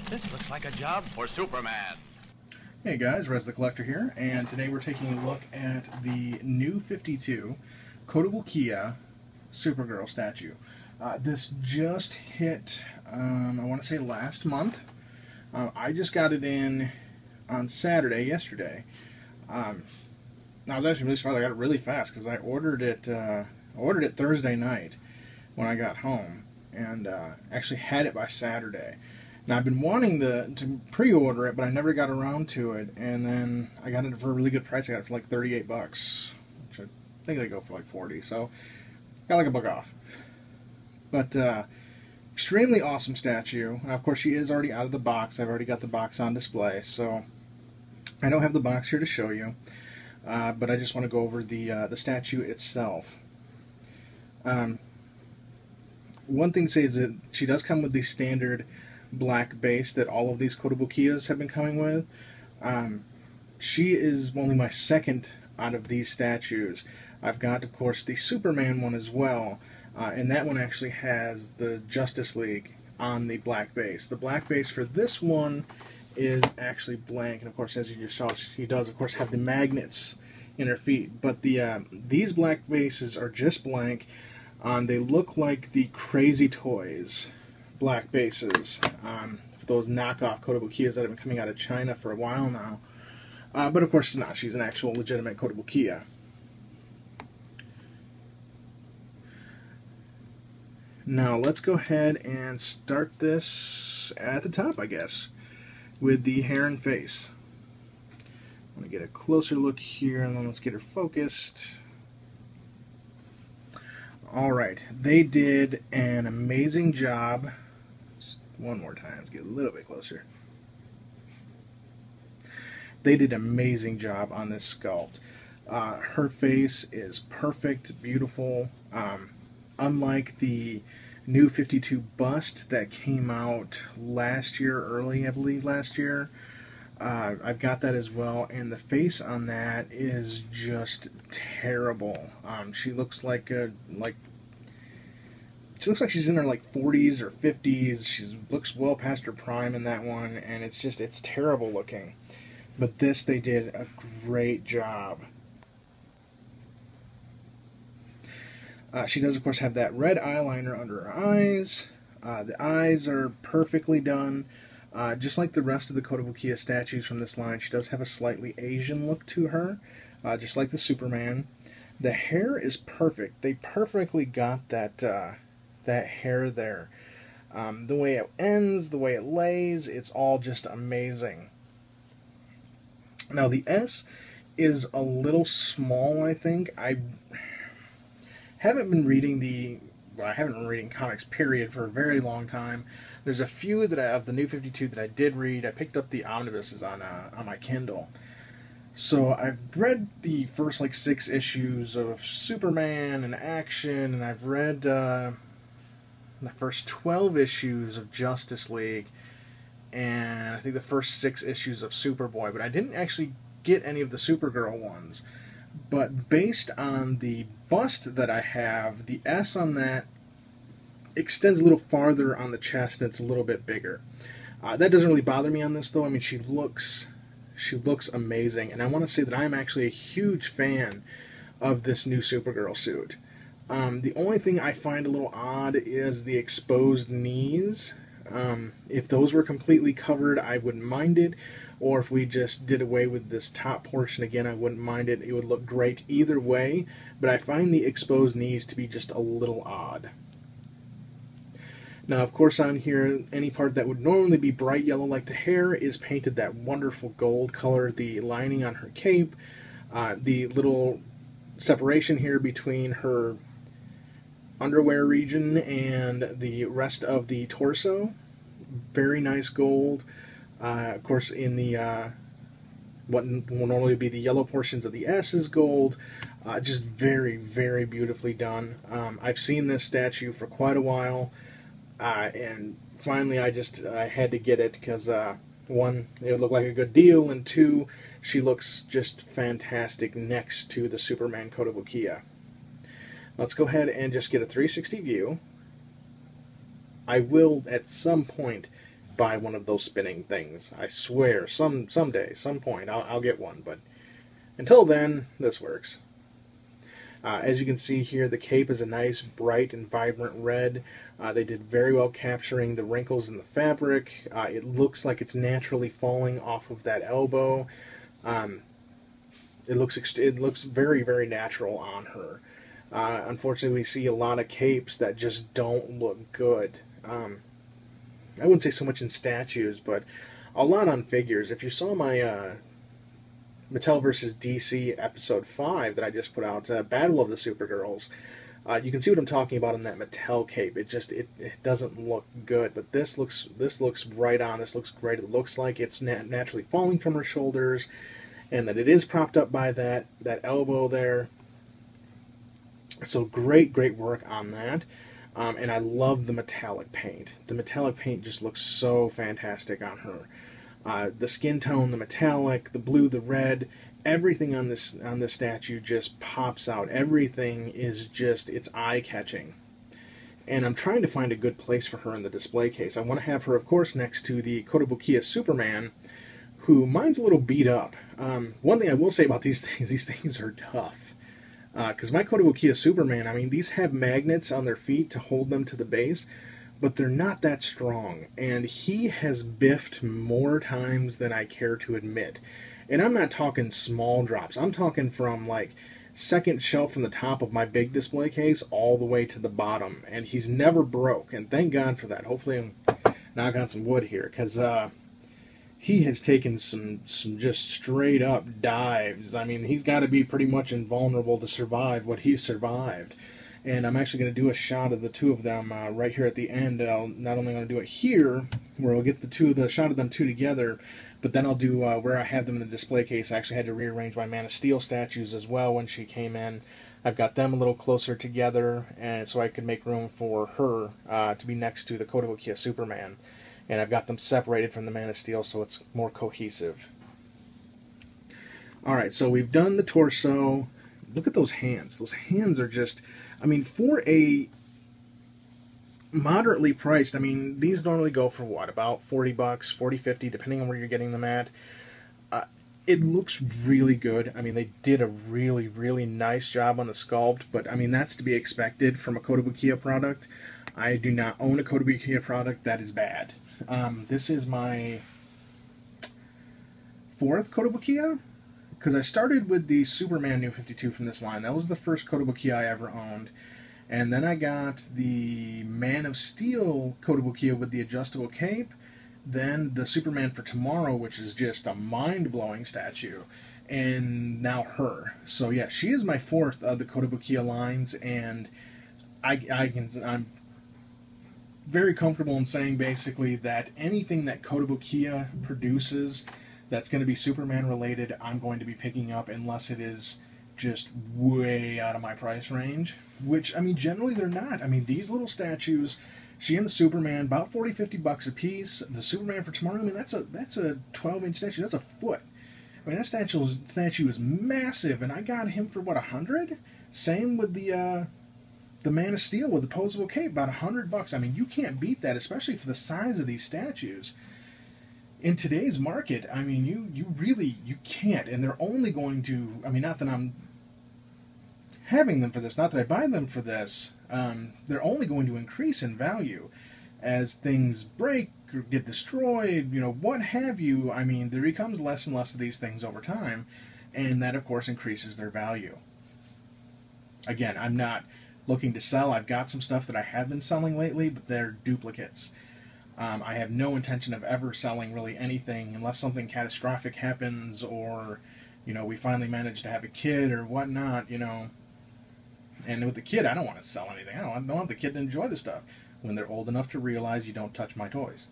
This looks like a job for Superman. Hey guys, Rez the Collector here, and today we're taking a look at the new 52 Kotobukiya Supergirl statue. This just hit, I want to say last month. I just got it in on Saturday, yesterday. I was actually really surprised I got it really fast because I ordered it Thursday night when I got home, and actually had it by Saturday. Now I've been wanting to pre-order it, but I never got around to it, and then I got it for a really good price. I got it for like 38 bucks, which I think they go for like 40, so got like a buck off. But extremely awesome statue. Of course, she is already out of the box. I've already got the box on display, so I don't have the box here to show you, but I just want to go over the statue itself. One thing to say is that she does come with the standard black base that all of these Kotobukiyas have been coming with. She is only my second out of these statues. I've got, of course, the Superman one as well, and that one actually has the Justice League on the black base. The black base for this one is actually blank, and of course, as you just saw, she does, of course, have the magnets in her feet. But these black bases are just blank. They look like the Crazy Toys black bases, those knockoff Kotobukiyas that have been coming out of China for a while now. But of course it's not. She's an actual legitimate Kotobukiya. Now let's go ahead and start this at the top, I guess, with the hair and face. I want to get a closer look here, and then let's get her focused. Alright, they did an amazing job. One more time, let's get a little bit closer. They did an amazing job on this sculpt. Her face is perfect, beautiful. Unlike the new 52 bust that came out last year, early, I believe, last year. I've got that as well, and the face on that is just terrible. She looks like she looks like she's in her like 40s or 50s. She looks well past her prime in that one, and it's terrible looking. But this, they did a great job. She does, of course, have that red eyeliner under her eyes. The eyes are perfectly done. Just like the rest of the Kotobukiya statues from this line, she does have a slightly Asian look to her, just like the Superman. The hair is perfect. They perfectly got that hair there. The way it ends, the way it lays, it's all just amazing. Now the S is a little small, I think. I haven't been reading I haven't been reading comics, period, for a very long time. There's a few that of the new 52 that I did read. I picked up the omnibuses on my Kindle. So I've read the first like 6 issues of Superman and Action, and I've read the first 12 issues of Justice League, and I think the first 6 issues of Superboy, but I didn't actually get any of the Supergirl ones. But based on the bust that I have, the S on that extends a little farther on the chest, and it's a little bit bigger. That doesn't really bother me on this, though. I mean, she looks amazing, and I want to say that I'm actually a huge fan of this new Supergirl suit. The only thing I find a little odd is the exposed knees. If those were completely covered, I wouldn't mind it. Or if we just did away with this top portion again, I wouldn't mind it. It would look great either way. But I find the exposed knees to be just a little odd. Now, of course, on here, any part that would normally be bright yellow like the hair is painted that wonderful gold color. The lining on her cape, the little separation here between her underwear region and the rest of the torso, very nice gold. Of course, in the what will normally be the yellow portions of the S is gold. Just very, very beautifully done. I've seen this statue for quite a while, and finally I had to get it because one, it would look like a good deal, and two, she looks just fantastic next to the Superman Kotobukiya. Let's go ahead and just get a 360 view. I will, at some point, buy one of those spinning things. I swear, someday, some point, I'll get one. But until then, this works. As you can see here, the cape is a nice, bright, and vibrant red. They did very well capturing the wrinkles in the fabric. It looks like it's naturally falling off of that elbow. It looks very, very natural on her. Unfortunately, we see a lot of capes that just don't look good. I wouldn't say so much in statues, but a lot on figures. If you saw my Mattel vs. DC episode 5 that I just put out, Battle of the Supergirls, you can see what I'm talking about in that Mattel cape. It doesn't look good, but this looks right on. This looks great. It looks like it's naturally falling from her shoulders, and that it is propped up by that elbow there. So great work on that. And I love the metallic paint. The metallic paint just looks so fantastic on her. The skin tone, the metallic, the blue, the red, everything on this statue just pops out. Everything is just, it's eye-catching. And I'm trying to find a good place for her in the display case. I want to have her, of course, next to the Kotobukiya Superman, who mine's a little beat up. One thing I will say about these things are tough. Because my Kotobukiya Superman, I mean, these have magnets on their feet to hold them to the base, but they're not that strong. And he has biffed more times than I care to admit. And I'm not talking small drops. I'm talking from, like, second shelf from the top of my big display case all the way to the bottom. And he's never broke, and thank God for that. Hopefully I'm knock on some wood here, because he has taken some just straight up dives. I mean, he's got to be pretty much invulnerable to survive what he's survived. And I'm actually going to do a shot of the two of them right here at the end. I'll not only going to do it here, where we'll get the shot of them two together, but then I'll do where I have them in the display case. I actually had to rearrange my Man of Steel statues as well when she came in. I've got them a little closer together, and so I could make room for her to be next to the Kotobukiya Superman. And I've got them separated from the Man of Steel so it's more cohesive. Alright, so we've done the torso. Look at those hands. Those hands are just, I mean, for a moderately priced, I mean, these normally go for what, about 40 bucks, 40, 50, depending on where you're getting them at. It looks really good. I mean, they did a really, really nice job on the sculpt, but I mean, that's to be expected from a Kotobukiya product. I do not own a Kotobukiya product that is bad. This is my 4th Kotobukiya, because I started with the Superman New 52 from this line. That was the first Kotobukiya I ever owned. And then I got the Man of Steel Kotobukiya with the adjustable cape, then the Superman for Tomorrow, which is just a mind-blowing statue, and now her. So yeah, she is my 4th of the Kotobukiya lines, and I'm very comfortable in saying basically that anything that Kotobukiya produces that's going to be Superman related, I'm going to be picking up unless it is just way out of my price range, which, I mean, generally they're not. I mean, these little statues, she and the Superman, about 40, 50 bucks a piece. The Superman for Tomorrow, I mean, that's a 12-inch statue. That's a foot. I mean, that statue is massive, and I got him for, what, 100? Same with the Man of Steel with the posable cape, about 100 bucks. I mean, you can't beat that, especially for the size of these statues. In today's market, I mean, you really can't, and they're only going to, I mean, not that I'm having them for this, not that I buy them for this, they're only going to increase in value as things break or get destroyed, you know, what have you. I mean, there becomes less and less of these things over time, and that, of course, increases their value. Again, I'm not looking to sell. I've got some stuff that I have been selling lately, but they're duplicates. I have no intention of ever selling really anything unless something catastrophic happens, or, you know, we finally manage to have a kid or whatnot, you know. And with the kid, I don't want to sell anything. I don't want the kid to enjoy the stuff when they're old enough to realize you don't touch my toys.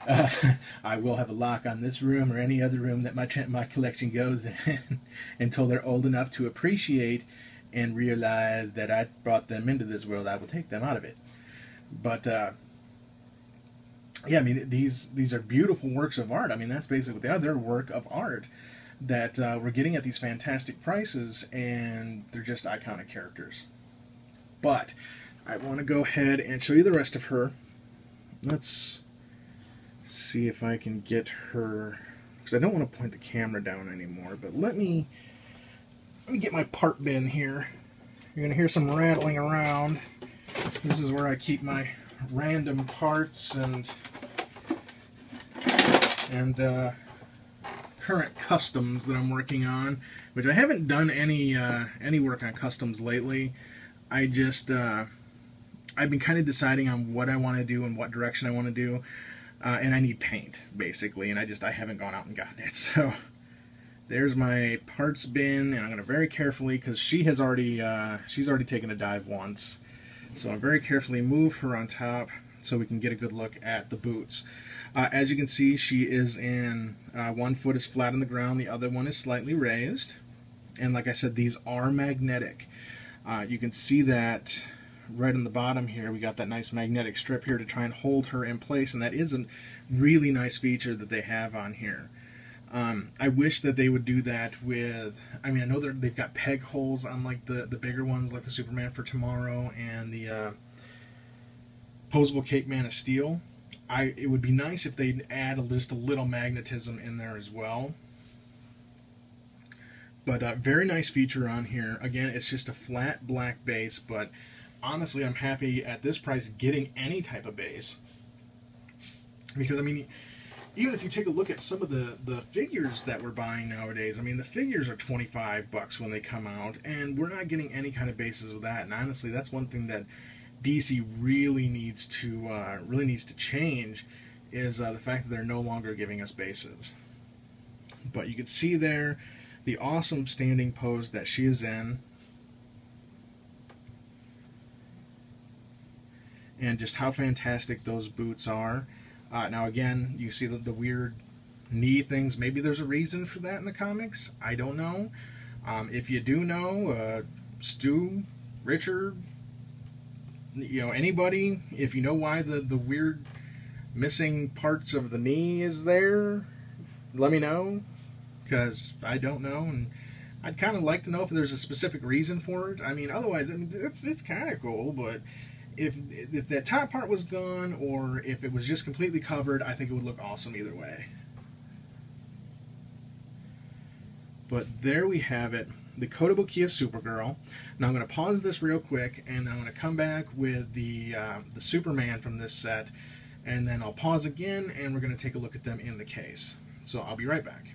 I will have a lock on this room or any other room that my collection goes in until they're old enough to appreciate and realize that I brought them into this world. I will take them out of it. But yeah, I mean, these are beautiful works of art. I mean, that's basically what they are. They're a work of art that we're getting at these fantastic prices, and they're just iconic characters. But I want to go ahead and show you the rest of her. let's see if I can get her, because I don't want to point the camera down anymore, but let me get my part bin here. You're going to hear some rattling around. This is where I keep my random parts and current customs that I'm working on, which I haven't done any work on customs lately. I just I've been kind of deciding on what I want to do and what direction I want to do, and I need paint basically, and I haven't gone out and gotten it. So there's my parts bin, and I'm going to very carefully, because she's already taken a dive once, so I'm very carefully move her on top so we can get a good look at the boots. As you can see, she is in, one foot is flat on the ground, the other one is slightly raised. And like I said, these are magnetic. You can see that right on the bottom here. We got that nice magnetic strip here to try and hold her in place, and that is a really nice feature that they have on here. I wish that they would do that with, I mean, I know they've got peg holes on like the bigger ones, like the Superman for Tomorrow and the posable Cape Man of Steel. It would be nice if they'd add just a little magnetism in there as well. But very nice feature on here. Again, it's just a flat black base, but honestly, I'm happy at this price getting any type of base. Because, I mean, even if you take a look at some of the figures that we're buying nowadays, I mean, the figures are $25 when they come out, and we're not getting any kind of bases with that. And honestly, that's one thing that DC really needs to change, is the fact that they're no longer giving us bases. But you can see there the awesome standing pose that she is in, and just how fantastic those boots are. Now again, you see the weird knee things. Maybe there's a reason for that in the comics. I don't know. If you do know, Stu, Richard, anybody, if you know why the weird missing parts of the knee is there, let me know, because I don't know, and I'd kind of like to know if there's a specific reason for it. I mean, otherwise, I mean, it's kind of cool, but if that top part was gone, or if it was just completely covered, I think it would look awesome either way. But there we have it, the Kotobukiya Supergirl. Now I'm going to pause this real quick, and I'm going to come back with the Superman from this set, and then I'll pause again, and we're going to take a look at them in the case. So I'll be right back.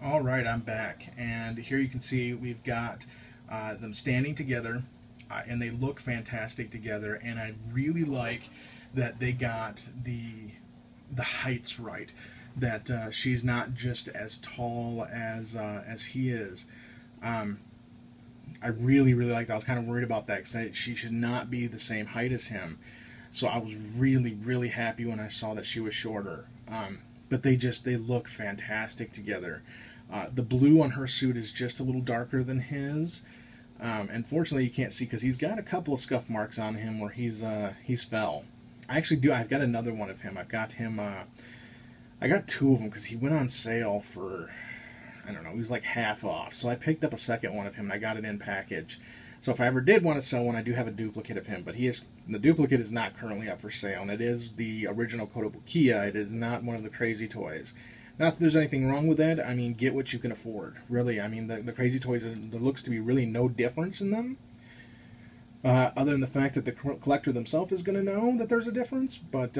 Alright, I'm back, and here you can see we've got them standing together, and they look fantastic together, and I really like that they got the heights right. That she's not just as tall as he is. I really like that. I was kind of worried about that, because she should not be the same height as him. So I was really happy when I saw that she was shorter. But they look fantastic together. The blue on her suit is just a little darker than his. Unfortunately, you can't see because he's got a couple of scuff marks on him where he's fell. I've got another one of him. I've got him. I got two of them because he went on sale for, I don't know, he was like half off. So I picked up a second one of him, and I got it in package. So if I ever did want to sell one, I do have a duplicate of him. But the duplicate is not currently up for sale, and it is the original Kotobukiya. It is not one of the Crazy Toys. Not that there's anything wrong with that. I mean, get what you can afford. Really, I mean, the Crazy Toys, there looks to be really no difference in them. Other than the fact that the collector themselves is going to know that there's a difference. But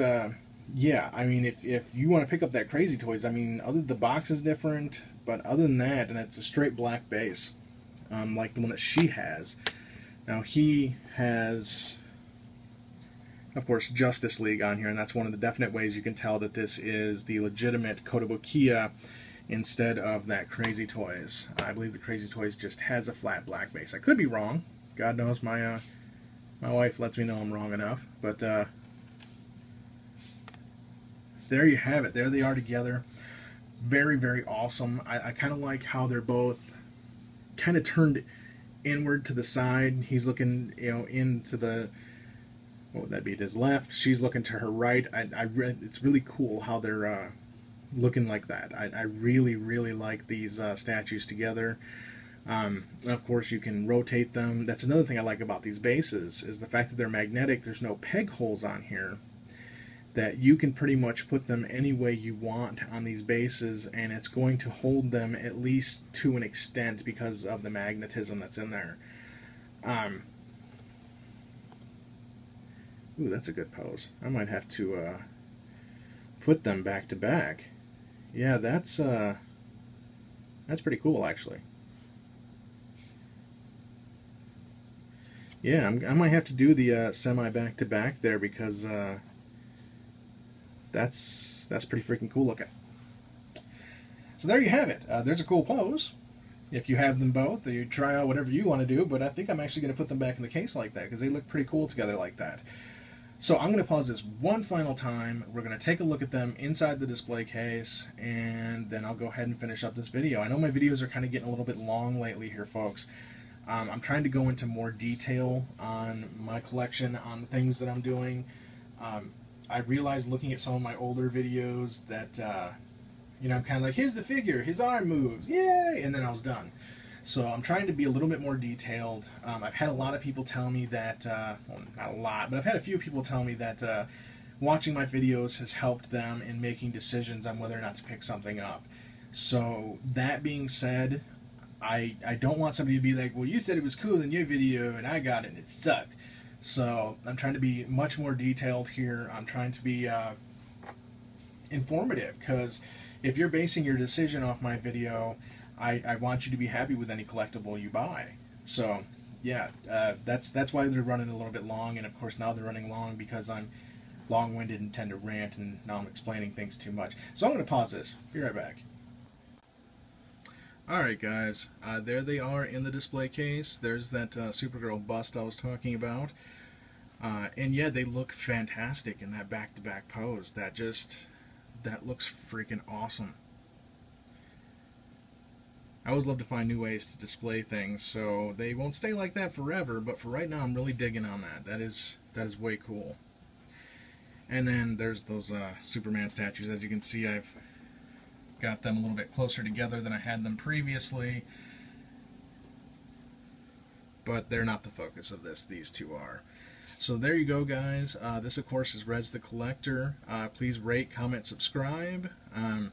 yeah, I mean, if you want to pick up that Crazy Toys, I mean, the box is different, but other than that, and it's a straight black base, like the one that she has. Now he has, of course, Justice League on here, and that's one of the definite ways you can tell that this is the legitimate Kotobukiya instead of that Crazy Toys. I believe the Crazy Toys just has a flat black base. I could be wrong. God knows my wife lets me know I'm wrong enough, but there you have it. There they are together. Very awesome. I kind of like how they're both kind of turned inward to the side. He's looking, into the, what would that be, to his left. She's looking to her right. It's really cool how they're looking like that. I really like these statues together. Of course, you can rotate them. That's another thing I like about these bases, is the fact that they're magnetic. There's no peg holes on here, that you can pretty much put them any way you want on these bases, and it's going to hold them at least to an extent because of the magnetism that's in there. Ooh, that's a good pose. I might have to put them back to back. Yeah, that's pretty cool, actually. Yeah, I might have to do the semi back to back there, because that's pretty freaking cool looking. So there you have it. There's a cool pose. If you have them both, you try out whatever you want to do, but I think I'm actually going to put them back in the case like that, because they look pretty cool together like that. So I'm going to pause this one final time. We're going to take a look at them inside the display case, and then I'll go ahead and finish up this video. I know my videos are kind of getting a little bit long lately here, folks. I'm trying to go into more detail on my collection, on the things that I'm doing. I realized looking at some of my older videos that, I'm kind of like, here's the figure, his arm moves, yay, and then I was done. So I'm trying to be a little bit more detailed. I've had a lot of people tell me that, well, not a lot, but I've had a few people tell me that watching my videos has helped them in making decisions on whether or not to pick something up. So that being said, I don't want somebody to be like, well, you said it was cool in your video and I got it and it sucked. So I'm trying to be much more detailed here. I'm trying to be informative, because if you're basing your decision off my video, I want you to be happy with any collectible you buy. So yeah, that's why they're running a little bit long, and of course now they're running long because I'm long-winded and tend to rant, and now I'm explaining things too much. So I'm going to pause this. Be right back. Alright guys, there they are in the display case. There's that Supergirl bust I was talking about. And yeah, they look fantastic in that back-to-back pose. That looks freaking awesome. I always love to find new ways to display things, so they won't stay like that forever, but for right now I'm really digging on that. That is way cool. And then there's those Superman statues. As you can see, I've got them a little bit closer together than I had them previously, but they're not the focus of this. These two are. So there you go, guys. This, of course, is Rez the Collector. Please rate, comment, subscribe. I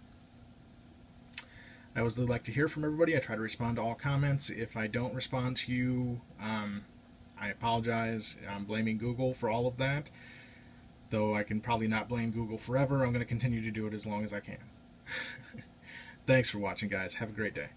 always like to hear from everybody. I try to respond to all comments. If I don't respond to you, I apologize. I'm blaming Google for all of that. Though I can probably not blame Google forever. I'm going to continue to do it as long as I can. Thanks for watching, guys. Have a great day.